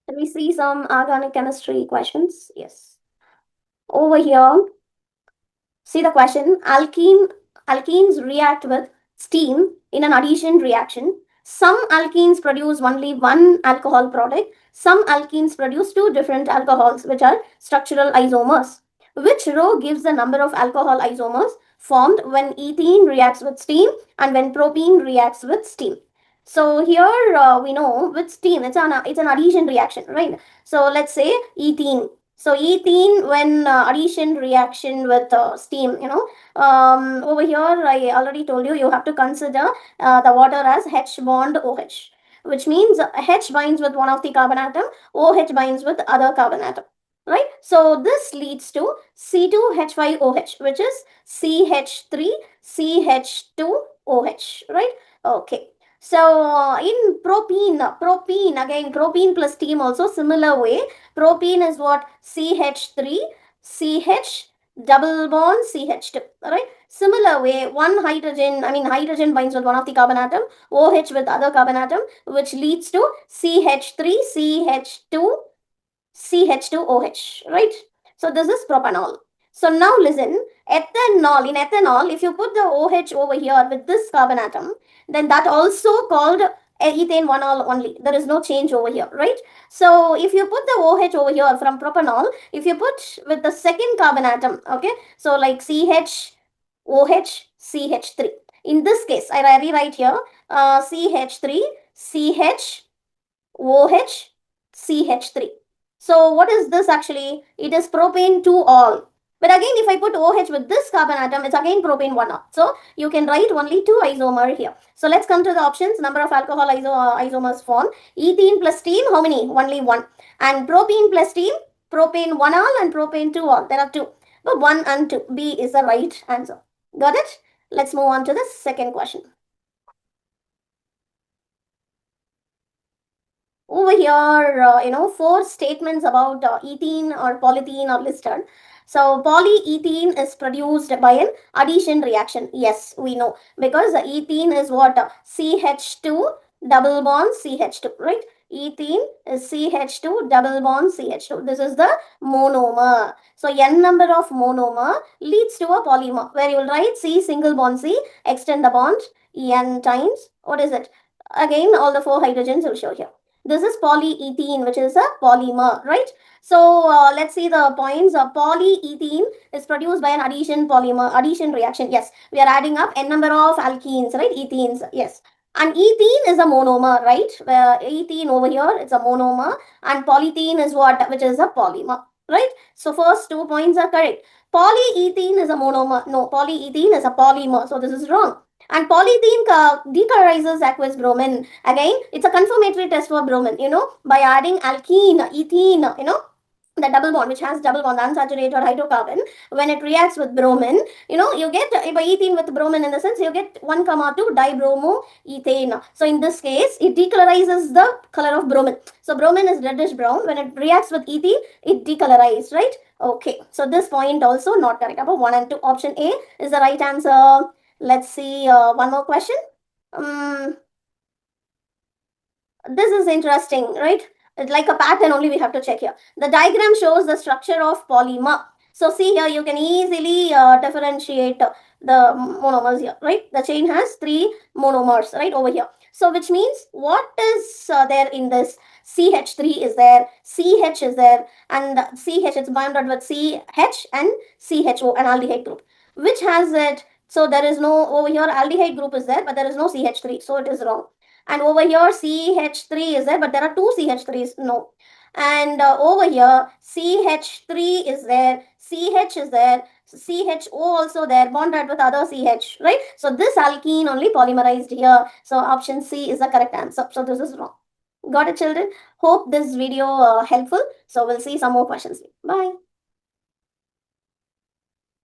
Can we see some organic chemistry questions? Yes. Over here, see the question. Alkenes react with steam in an addition reaction. Some alkenes produce only one alcohol product. Some alkenes produce two different alcohols, which are structural isomers. Which row gives the number of alcohol isomers formed when ethene reacts with steam and when propene reacts with steam? So here we know with steam, it's an addition reaction, right? So let's say ethene. So ethene, when addition reaction with steam, over here I already told you, you have to consider the water as H bond OH, which means H binds with one of the carbon atom, OH binds with other carbon atom, right? So this leads to C2H5OH, which is CH3CH2OH, right? Okay. So in propene again, propene plus steam also similar way. Propene is what? CH3 CH double bond CH2, right? Similar way, hydrogen binds with one of the carbon atom, OH with other carbon atom, which leads to CH3 CH2 CH2OH, right? So this is propanol. So now listen, ethanol, in ethanol, if you put the OH over here with this carbon atom, then that also called ethane one all only. There is no change over here, right? So if you put the OH over here from propanol, if you put with the second carbon atom, okay, so like CH, OH, CH3. In this case, I rewrite here CH3, CH, OH, CH3. So what is this actually? It is propane 2-all. But again, if I put OH with this carbon atom, it's again propane 1-all. So you can write only 2 isomer here. So let's come to the options. Number of alcohol isomers formed. Ethene plus steam, how many? Only 1. And propene plus steam, propane 1-all and propane 2-all. There are 2. But 1 and 2. B is the right answer. Got it? Let's move on to the second question. Over here, 4 statements about ethene or polyethene are listed. So polyethene is produced by an addition reaction. Yes, we know, because ethene is what? CH2 double bond CH2, right? Ethene is CH2 double bond CH2. This is the monomer. So n number of monomer leads to a polymer, where you will write C single bond C, extend the bond, n times, what is it? Again, all the 4 hydrogens will show here. This is polyethene, which is a polymer, right? So let's see the points. Polyethene is produced by an addition reaction. Yes, we are adding up n number of alkenes, right? Ethenes, yes. And ethene is a monomer, right? Ethene over here, it's a monomer. And polyethene is what? Which is a polymer, right? So first 2 points are correct. Polyethene is a monomer. No, polyethene is a polymer. So this is wrong. And polyethene decolorizes aqueous bromine. Again, it's a confirmatory test for bromine, by adding alkene, ethene, the double bond, which has double bond, unsaturated hydrocarbon, when it reacts with bromine, you get by ethene with bromine, in the sense you get 1,2 dibromoethane. So in this case, it decolorizes the color of bromine. So bromine is reddish brown. When it reacts with ethene, it decolorizes, right? Okay, so this point also not correct. About 1 and 2. Option A is the right answer. Let's see one more question. This is interesting, right? It's like a pattern only we have to check here. The diagram shows the structure of polymer. So see here, you can easily differentiate the monomers here, right? The chain has 3 monomers, right, over here. So which means what is there in this? CH3 is there, CH is there, and CH is bonded with CH and CHO, an aldehyde group. Which has it? So there is no, over here aldehyde group is there, but there is no CH3, so it is wrong. And over here CH3 is there, but there are 2 CH3s, no. And over here CH3 is there, CH is there, CHO also there, bonded with other CH, right? So this alkene only polymerized here. So option C is the correct answer. So this is wrong. Got it, children? Hope this video helpful. So we'll see some more questions. Bye.